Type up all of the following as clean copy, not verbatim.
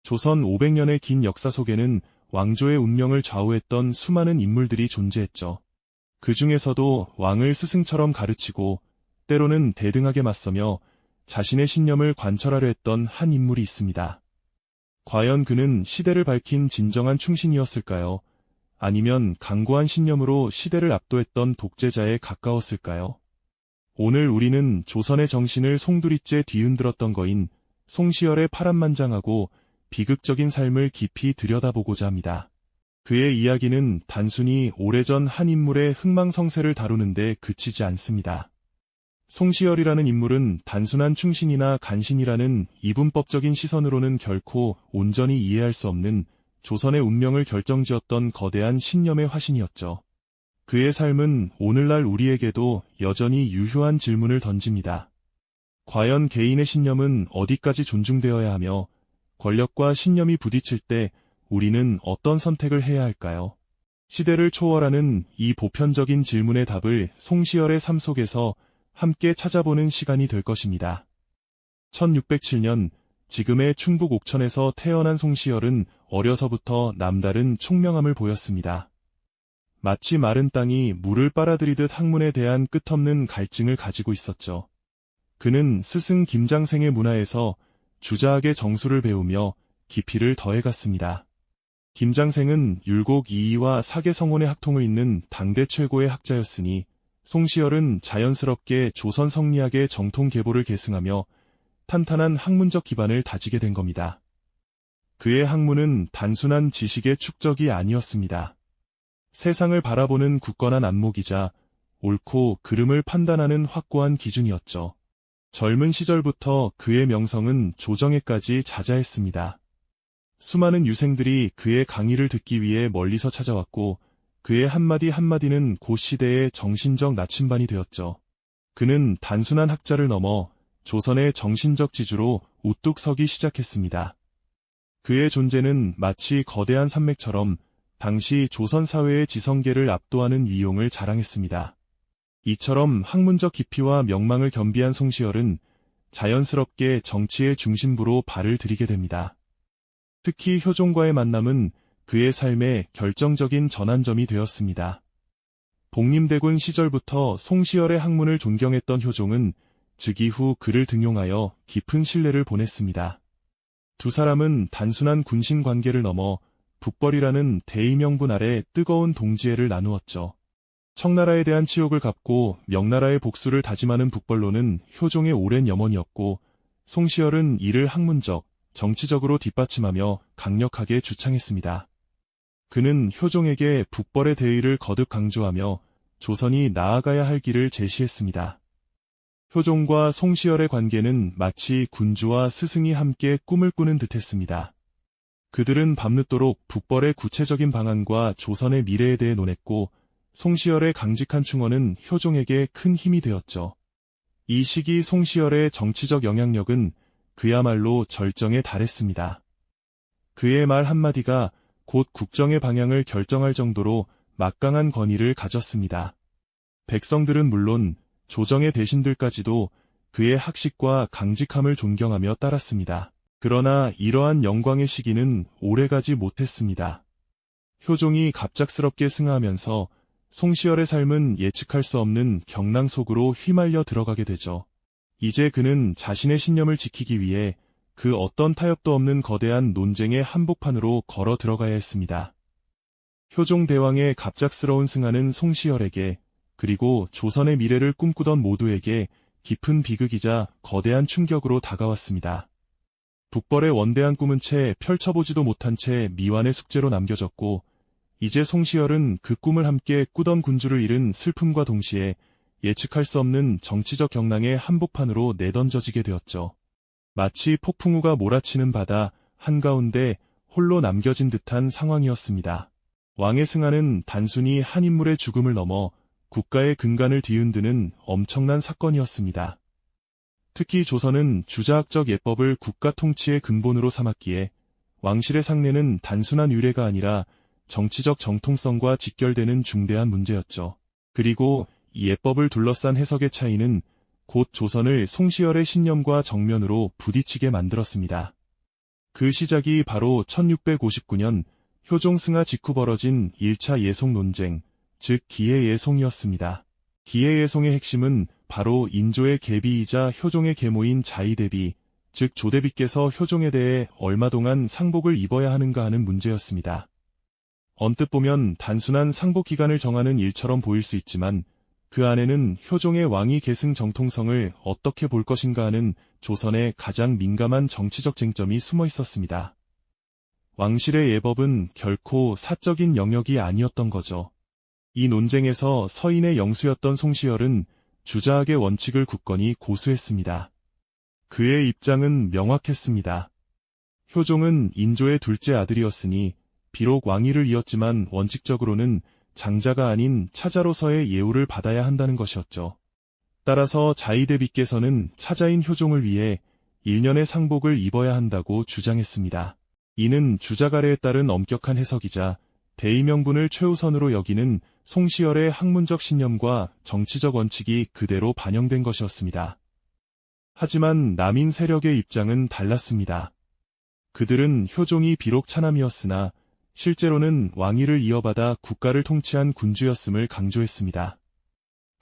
조선 500년의 긴 역사 속에는 왕조의 운명을 좌우했던 수많은 인물들이 존재했죠. 그 중에서도 왕을 스승처럼 가르치고 때로는 대등하게 맞서며 자신의 신념을 관철하려 했던 한 인물이 있습니다. 과연 그는 시대를 밝힌 진정한 충신이었을까요? 아니면 강고한 신념으로 시대를 압도했던 독재자에 가까웠을까요? 오늘 우리는 조선의 정신을 송두리째 뒤흔들었던 거인 송시열의 파란만장하고 비극적인 삶을 깊이 들여다보고자 합니다. 그의 이야기는 단순히 오래전 한 인물의 흥망성쇠를 다루는데 그치지 않습니다. 송시열이라는 인물은 단순한 충신이나 간신이라는 이분법적인 시선으로는 결코 온전히 이해할 수 없는 조선의 운명을 결정지었던 거대한 신념의 화신이었죠. 그의 삶은 오늘날 우리에게도 여전히 유효한 질문을 던집니다. 과연 개인의 신념은 어디까지 존중되어야 하며 권력과 신념이 부딪힐 때 우리는 어떤 선택을 해야 할까요? 시대를 초월하는 이 보편적인 질문의 답을 송시열의 삶 속에서 함께 찾아보는 시간이 될 것입니다. 1607년 지금의 충북 옥천에서 태어난 송시열은 어려서부터 남다른 총명함을 보였습니다. 마치 마른 땅이 물을 빨아들이듯 학문에 대한 끝없는 갈증을 가지고 있었죠. 그는 스승 김장생의 문화에서 주자하게 정수를 배우며 깊이를 더해갔습니다. 김장생은 율곡 이이와 사계성혼의 학통을 잇는 당대 최고의 학자였으니 송시열은 자연스럽게 조선 성리학의 정통 계보를 계승하며 탄탄한 학문적 기반을 다지게 된 겁니다. 그의 학문은 단순한 지식의 축적이 아니었습니다. 세상을 바라보는 굳건한 안목이자 옳고 그름을 판단하는 확고한 기준이었죠. 젊은 시절부터 그의 명성은 조정에까지 자자했습니다. 수많은 유생들이 그의 강의를 듣기 위해 멀리서 찾아왔고 그의 한마디 한마디는 곧 시대의 정신적 나침반이 되었죠. 그는 단순한 학자를 넘어 조선의 정신적 지주로 우뚝 서기 시작했습니다. 그의 존재는 마치 거대한 산맥처럼 당시 조선 사회의 지성계를 압도하는 위용을 자랑했습니다. 이처럼 학문적 깊이와 명망을 겸비한 송시열은 자연스럽게 정치의 중심부로 발을 들이게 됩니다. 특히 효종과의 만남은 그의 삶의 결정적인 전환점이 되었습니다. 복림대군 시절부터 송시열의 학문을 존경했던 효종은 즉위 후 그를 등용하여 깊은 신뢰를 보냈습니다. 두 사람은 단순한 군신 관계를 넘어 북벌이라는 대의명분 아래 뜨거운 동지애를 나누었죠. 청나라에 대한 치욕을 갚고 명나라의 복수를 다짐하는 북벌로는 효종의 오랜 염원이었고 송시열은 이를 학문적, 정치적으로 뒷받침하며 강력하게 주창했습니다. 그는 효종에게 북벌의 대의를 거듭 강조하며 조선이 나아가야 할 길을 제시했습니다. 효종과 송시열의 관계는 마치 군주와 스승이 함께 꿈을 꾸는 듯했습니다. 그들은 밤늦도록 북벌의 구체적인 방안과 조선의 미래에 대해 논했고 송시열의 강직한 충언은 효종에게 큰 힘이 되었죠. 이 시기 송시열의 정치적 영향력은 그야말로 절정에 달했습니다. 그의 말 한마디가 곧 국정의 방향을 결정할 정도로 막강한 권위를 가졌습니다. 백성들은 물론 조정의 대신들까지도 그의 학식과 강직함을 존경하며 따랐습니다. 그러나 이러한 영광의 시기는 오래가지 못했습니다. 효종이 갑작스럽게 승하하면서 송시열의 삶은 예측할 수 없는 경랑 속으로 휘말려 들어가게 되죠. 이제 그는 자신의 신념을 지키기 위해 그 어떤 타협도 없는 거대한 논쟁의 한복판으로 걸어 들어가야 했습니다. 효종 대왕의 갑작스러운 승하는 송시열에게 그리고 조선의 미래를 꿈꾸던 모두에게 깊은 비극이자 거대한 충격으로 다가왔습니다. 북벌의 원대한 꿈은 채 펼쳐보지도 못한 채 미완의 숙제로 남겨졌고 이제 송시열은 그 꿈을 함께 꾸던 군주를 잃은 슬픔과 동시에 예측할 수 없는 정치적 경랑의 한복판으로 내던져지게 되었죠. 마치 폭풍우가 몰아치는 바다 한가운데 홀로 남겨진 듯한 상황이었습니다. 왕의 승하는 단순히 한 인물의 죽음을 넘어 국가의 근간을 뒤흔드는 엄청난 사건이었습니다. 특히 조선은 주자학적 예법을 국가 통치의 근본으로 삼았기에 왕실의 상례는 단순한 유례가 아니라 정치적 정통성과 직결되는 중대한 문제였죠. 그리고 이 예법을 둘러싼 해석의 차이는 곧 조선을 송시열의 신념과 정면으로 부딪히게 만들었습니다. 그 시작이 바로 1659년 효종 승하 직후 벌어진 1차 예송 논쟁, 즉 기해예송이었습니다. 기해예송의 핵심은 바로 인조의 계비이자 효종의 계모인 자의대비, 즉 조대비께서 효종에 대해 얼마 동안 상복을 입어야 하는가 하는 문제였습니다. 언뜻 보면 단순한 상복 기간을 정하는 일처럼 보일 수 있지만 그 안에는 효종의 왕위 계승 정통성을 어떻게 볼 것인가 하는 조선의 가장 민감한 정치적 쟁점이 숨어 있었습니다. 왕실의 예법은 결코 사적인 영역이 아니었던 거죠. 이 논쟁에서 서인의 영수였던 송시열은 주자학의 원칙을 굳건히 고수했습니다. 그의 입장은 명확했습니다. 효종은 인조의 둘째 아들이었으니 비록 왕위를 이었지만 원칙적으로는 장자가 아닌 차자로서의 예우를 받아야 한다는 것이었죠. 따라서 자의대비께서는 차자인 효종을 위해 1년의 상복을 입어야 한다고 주장했습니다. 이는 주자가래에 따른 엄격한 해석이자 대의명분을 최우선으로 여기는 송시열의 학문적 신념과 정치적 원칙이 그대로 반영된 것이었습니다. 하지만 남인 세력의 입장은 달랐습니다. 그들은 효종이 비록 차남이었으나 실제로는 왕위를 이어받아 국가를 통치한 군주였음을 강조했습니다.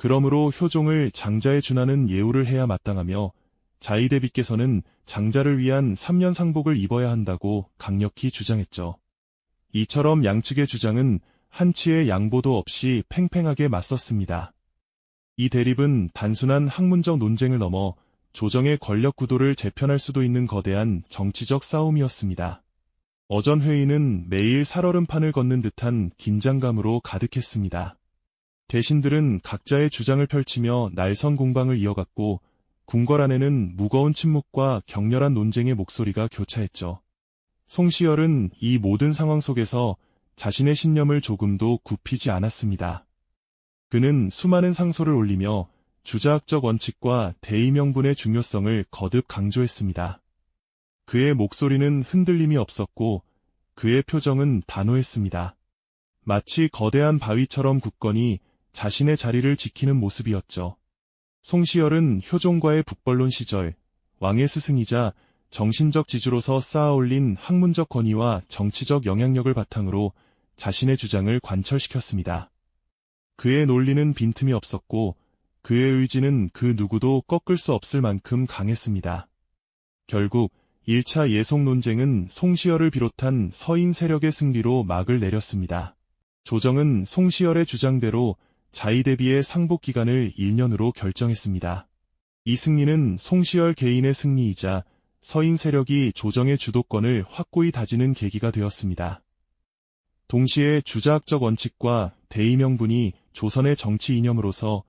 그러므로 효종을 장자에 준하는 예우를 해야 마땅하며 자의대비께서는 장자를 위한 3년 상복을 입어야 한다고 강력히 주장했죠. 이처럼 양측의 주장은 한치의 양보도 없이 팽팽하게 맞섰습니다. 이 대립은 단순한 학문적 논쟁을 넘어 조정의 권력 구도를 재편할 수도 있는 거대한 정치적 싸움이었습니다. 어전 회의는 매일 살얼음판을 걷는 듯한 긴장감으로 가득했습니다. 대신들은 각자의 주장을 펼치며 날선 공방을 이어갔고 궁궐 안에는 무거운 침묵과 격렬한 논쟁의 목소리가 교차했죠. 송시열은 이 모든 상황 속에서 자신의 신념을 조금도 굽히지 않았습니다. 그는 수많은 상소를 올리며 주자학적 원칙과 대의명분의 중요성을 거듭 강조했습니다. 그의 목소리는 흔들림이 없었고 그의 표정은 단호했습니다. 마치 거대한 바위처럼 굳건히 자신의 자리를 지키는 모습이었죠. 송시열은 효종과의 북벌론 시절 왕의 스승이자 정신적 지주로서 쌓아올린 학문적 권위와 정치적 영향력을 바탕으로 자신의 주장을 관철시켰습니다. 그의 논리는 빈틈이 없었고 그의 의지는 그 누구도 꺾을 수 없을 만큼 강했습니다. 결국 1차 예송 논쟁은 송시열을 비롯한 서인 세력의 승리로 막을 내렸습니다. 조정은 송시열의 주장대로 자의대비의 상복 기간을 1년으로 결정했습니다. 이 승리는 송시열 개인의 승리이자 서인 세력이 조정의 주도권을 확고히 다지는 계기가 되었습니다. 동시에 주자학적 원칙과 대의명분이 조선의 정치 이념으로서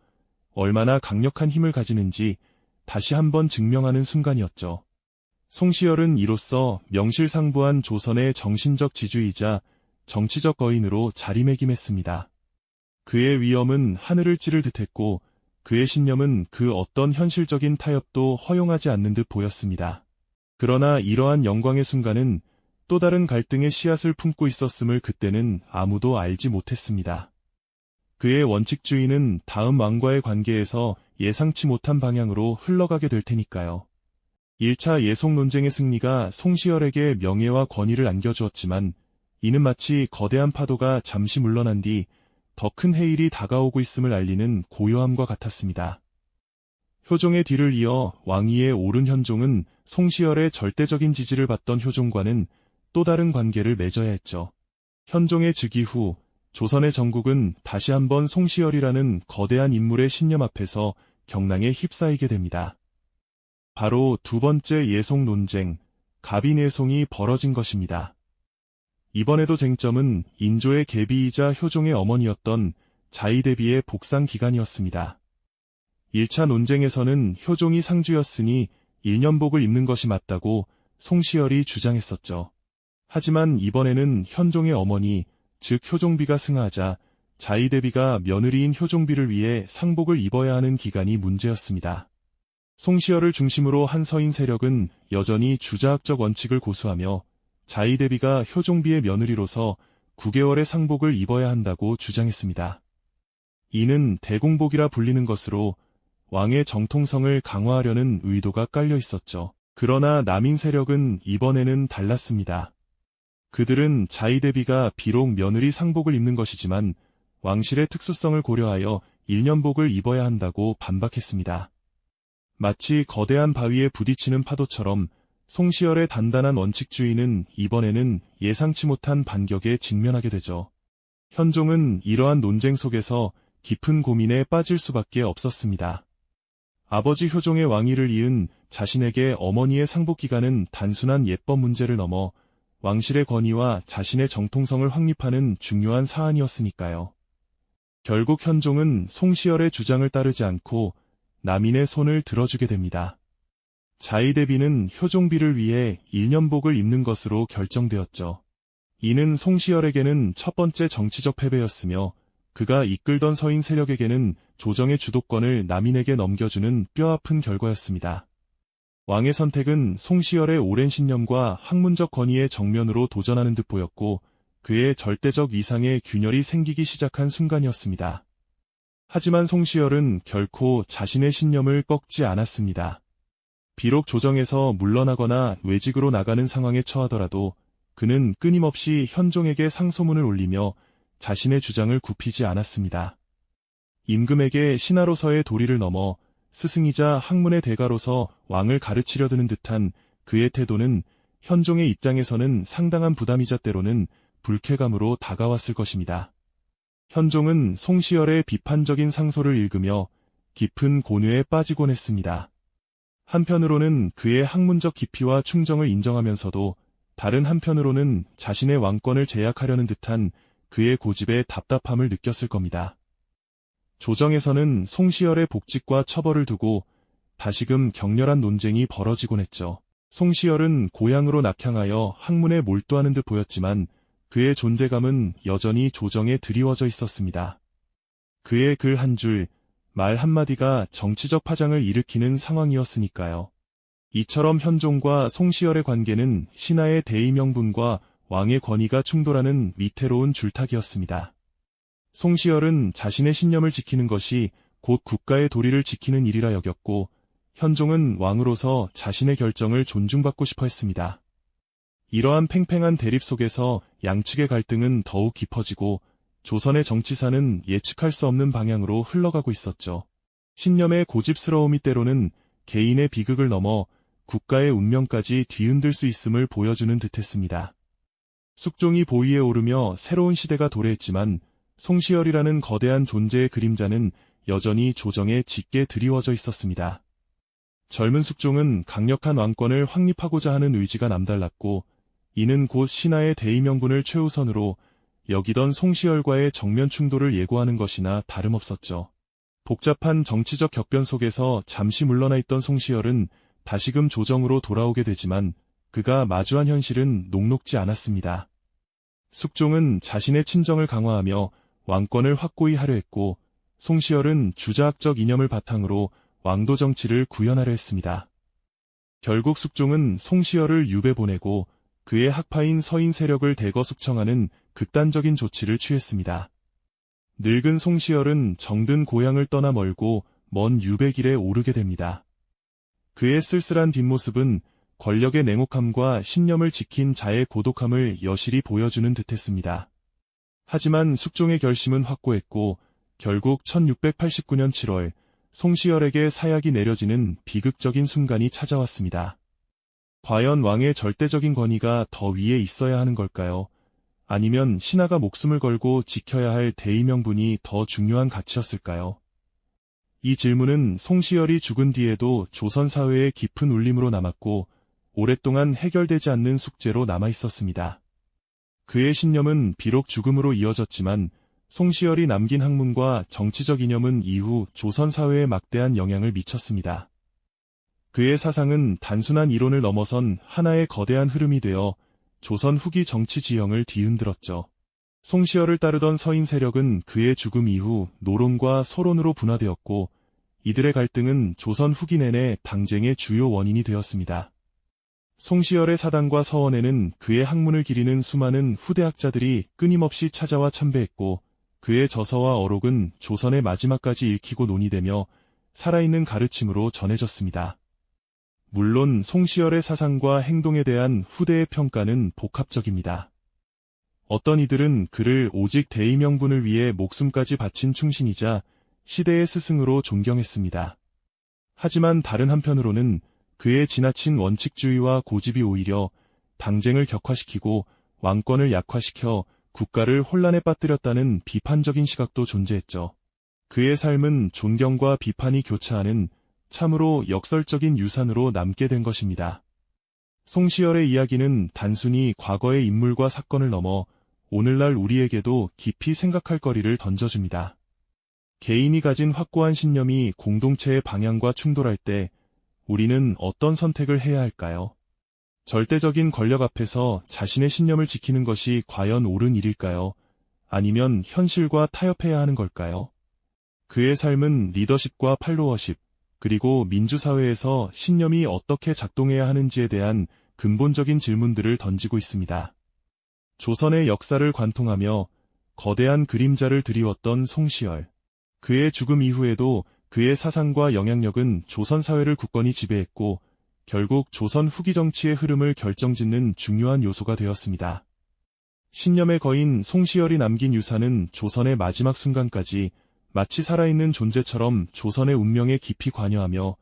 얼마나 강력한 힘을 가지는지 다시 한번 증명하는 순간이었죠. 송시열은 이로써 명실상부한 조선의 정신적 지주이자 정치적 거인으로 자리매김했습니다. 그의 위엄은 하늘을 찌를 듯했고 그의 신념은 그 어떤 현실적인 타협도 허용하지 않는 듯 보였습니다. 그러나 이러한 영광의 순간은 또 다른 갈등의 씨앗을 품고 있었음을 그때는 아무도 알지 못했습니다. 그의 원칙주의는 다음 왕과의 관계에서 예상치 못한 방향으로 흘러가게 될 테니까요. 1차 예송 논쟁의 승리가 송시열에게 명예와 권위를 안겨주었지만 이는 마치 거대한 파도가 잠시 물러난 뒤 더 큰 해일이 다가오고 있음을 알리는 고요함과 같았습니다. 효종의 뒤를 이어 왕위에 오른 현종은 송시열의 절대적인 지지를 받던 효종과는 또 다른 관계를 맺어야 했죠. 현종의 즉위 후 조선의 전국은 다시 한번 송시열이라는 거대한 인물의 신념 앞에서 경랑에 휩싸이게 됩니다. 바로 두 번째 예송 논쟁, 갑인예송이 벌어진 것입니다. 이번에도 쟁점은 인조의 계비이자 효종의 어머니였던 자의대비의 복상 기간이었습니다. 1차 논쟁에서는 효종이 상주였으니 1년복을 입는 것이 맞다고 송시열이 주장했었죠. 하지만 이번에는 현종의 어머니, 즉 효종비가 승하하자 자의대비가 며느리인 효종비를 위해 상복을 입어야 하는 기간이 문제였습니다. 송시열을 중심으로 한 서인 세력은 여전히 주자학적 원칙을 고수하며 자의대비가 효종비의 며느리로서 9개월의 상복을 입어야 한다고 주장했습니다. 이는 대공복이라 불리는 것으로 왕의 정통성을 강화하려는 의도가 깔려 있었죠. 그러나 남인 세력은 이번에는 달랐습니다. 그들은 자의대비가 비록 며느리 상복을 입는 것이지만 왕실의 특수성을 고려하여 일년복을 입어야 한다고 반박했습니다. 마치 거대한 바위에 부딪히는 파도처럼 송시열의 단단한 원칙주의는 이번에는 예상치 못한 반격에 직면하게 되죠. 현종은 이러한 논쟁 속에서 깊은 고민에 빠질 수밖에 없었습니다. 아버지 효종의 왕위를 이은 자신에게 어머니의 상복 기간은 단순한 예법 문제를 넘어 왕실의 권위와 자신의 정통성을 확립하는 중요한 사안이었으니까요. 결국 현종은 송시열의 주장을 따르지 않고 남인의 손을 들어주게 됩니다. 자의대비는 효종비를 위해 일년복을 입는 것으로 결정되었죠. 이는 송시열에게는 첫 번째 정치적 패배였으며 그가 이끌던 서인 세력에게는 조정의 주도권을 남인에게 넘겨주는 뼈아픈 결과였습니다. 왕의 선택은 송시열의 오랜 신념과 학문적 권위의 정면으로 도전하는 듯 보였고 그의 절대적 위상에 균열이 생기기 시작한 순간이었습니다. 하지만 송시열은 결코 자신의 신념을 꺾지 않았습니다. 비록 조정에서 물러나거나 외직으로 나가는 상황에 처하더라도 그는 끊임없이 현종에게 상소문을 올리며 자신의 주장을 굽히지 않았습니다. 임금에게 신하로서의 도리를 넘어 스승이자 학문의 대가로서 왕을 가르치려 드는 듯한 그의 태도는 현종의 입장에서는 상당한 부담이자 때로는 불쾌감으로 다가왔을 것입니다. 현종은 송시열의 비판적인 상소를 읽으며 깊은 고뇌에 빠지곤 했습니다. 한편으로는 그의 학문적 깊이와 충정을 인정하면서도 다른 한편으로는 자신의 왕권을 제약하려는 듯한 그의 고집에 답답함을 느꼈을 겁니다. 조정에서는 송시열의 복직과 처벌을 두고 다시금 격렬한 논쟁이 벌어지곤 했죠. 송시열은 고향으로 낙향하여 학문에 몰두하는 듯 보였지만 그의 존재감은 여전히 조정에 드리워져 있었습니다. 그의 글 한 줄, 말 한마디가 정치적 파장을 일으키는 상황이었으니까요. 이처럼 현종과 송시열의 관계는 신하의 대의 명분과 왕의 권위가 충돌하는 위태로운 줄타기였습니다. 송시열은 자신의 신념을 지키는 것이 곧 국가의 도리를 지키는 일이라 여겼고 현종은 왕으로서 자신의 결정을 존중받고 싶어 했습니다. 이러한 팽팽한 대립 속에서 양측의 갈등은 더욱 깊어지고 조선의 정치사는 예측할 수 없는 방향으로 흘러가고 있었죠. 신념의 고집스러움이 때로는 개인의 비극을 넘어 국가의 운명까지 뒤흔들 수 있음을 보여주는 듯했습니다. 숙종이 보위에 오르며 새로운 시대가 도래했지만 송시열이라는 거대한 존재의 그림자는 여전히 조정에 짙게 드리워져 있었습니다. 젊은 숙종은 강력한 왕권을 확립하고자 하는 의지가 남달랐고 이는 곧 신하의 대의 명분을 최우선으로 여기던 송시열과의 정면 충돌을 예고하는 것이나 다름없었죠. 복잡한 정치적 격변 속에서 잠시 물러나 있던 송시열은 다시금 조정으로 돌아오게 되지만 그가 마주한 현실은 녹록지 않았습니다. 숙종은 자신의 친정을 강화하며 왕권을 확고히 하려 했고 송시열은 주자학적 이념을 바탕으로 왕도 정치를 구현하려 했습니다. 결국 숙종은 송시열을 유배 보내고 그의 학파인 서인 세력을 대거 숙청하는 극단적인 조치를 취했습니다. 늙은 송시열은 정든 고향을 떠나 멀고 먼 유배길에 오르게 됩니다. 그의 쓸쓸한 뒷모습은 권력의 냉혹함과 신념을 지킨 자의 고독함을 여실히 보여주는 듯했습니다. 하지만 숙종의 결심은 확고했고 결국 1689년 7월 송시열에게 사약이 내려지는 비극적인 순간이 찾아왔습니다. 과연 왕의 절대적인 권위가 더 위에 있어야 하는 걸까요? 아니면 신하가 목숨을 걸고 지켜야 할 대의 명분이 더 중요한 가치였을까요? 이 질문은 송시열이 죽은 뒤에도 조선 사회의 깊은 울림으로 남았고 오랫동안 해결되지 않는 숙제로 남아있었습니다. 그의 신념은 비록 죽음으로 이어졌지만 송시열이 남긴 학문과 정치적 이념은 이후 조선 사회에 막대한 영향을 미쳤습니다. 그의 사상은 단순한 이론을 넘어선 하나의 거대한 흐름이 되어 조선 후기 정치 지형을 뒤흔들었죠. 송시열을 따르던 서인 세력은 그의 죽음 이후 노론과 소론으로 분화되었고 이들의 갈등은 조선 후기 내내 당쟁의 주요 원인이 되었습니다. 송시열의 사당과 서원에는 그의 학문을 기리는 수많은 후대 학자들이 끊임없이 찾아와 참배했고 그의 저서와 어록은 조선의 마지막까지 읽히고 논의되며 살아있는 가르침으로 전해졌습니다. 물론 송시열의 사상과 행동에 대한 후대의 평가는 복합적입니다. 어떤 이들은 그를 오직 대의 명분을 위해 목숨까지 바친 충신이자 시대의 스승으로 존경했습니다. 하지만 다른 한편으로는 그의 지나친 원칙주의와 고집이 오히려 당쟁을 격화시키고 왕권을 약화시켜 국가를 혼란에 빠뜨렸다는 비판적인 시각도 존재했죠. 그의 삶은 존경과 비판이 교차하는 참으로 역설적인 유산으로 남게 된 것입니다. 송시열의 이야기는 단순히 과거의 인물과 사건을 넘어 오늘날 우리에게도 깊이 생각할 거리를 던져줍니다. 개인이 가진 확고한 신념이 공동체의 방향과 충돌할 때 우리는 어떤 선택을 해야 할까요? 절대적인 권력 앞에서 자신의 신념을 지키는 것이 과연 옳은 일일까요? 아니면 현실과 타협해야 하는 걸까요? 그의 삶은 리더십과 팔로워십, 그리고 민주사회에서 신념이 어떻게 작동해야 하는지에 대한 근본적인 질문들을 던지고 있습니다. 조선의 역사를 관통하며 거대한 그림자를 드리웠던 송시열. 그의 죽음 이후에도 그의 사상과 영향력은 조선 사회를 굳건히 지배했고 결국 조선 후기 정치의 흐름을 결정짓는 중요한 요소가 되었습니다. 신념의 거인 송시열이 남긴 유산은 조선의 마지막 순간까지 마치 살아있는 존재처럼 조선의 운명에 깊이 관여하며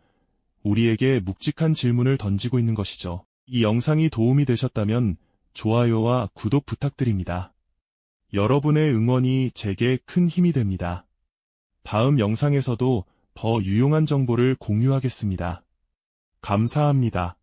우리에게 묵직한 질문을 던지고 있는 것이죠. 이 영상이 도움이 되셨다면 좋아요와 구독 부탁드립니다. 여러분의 응원이 제게 큰 힘이 됩니다. 다음 영상에서도 더 유용한 정보를 공유하겠습니다. 감사합니다.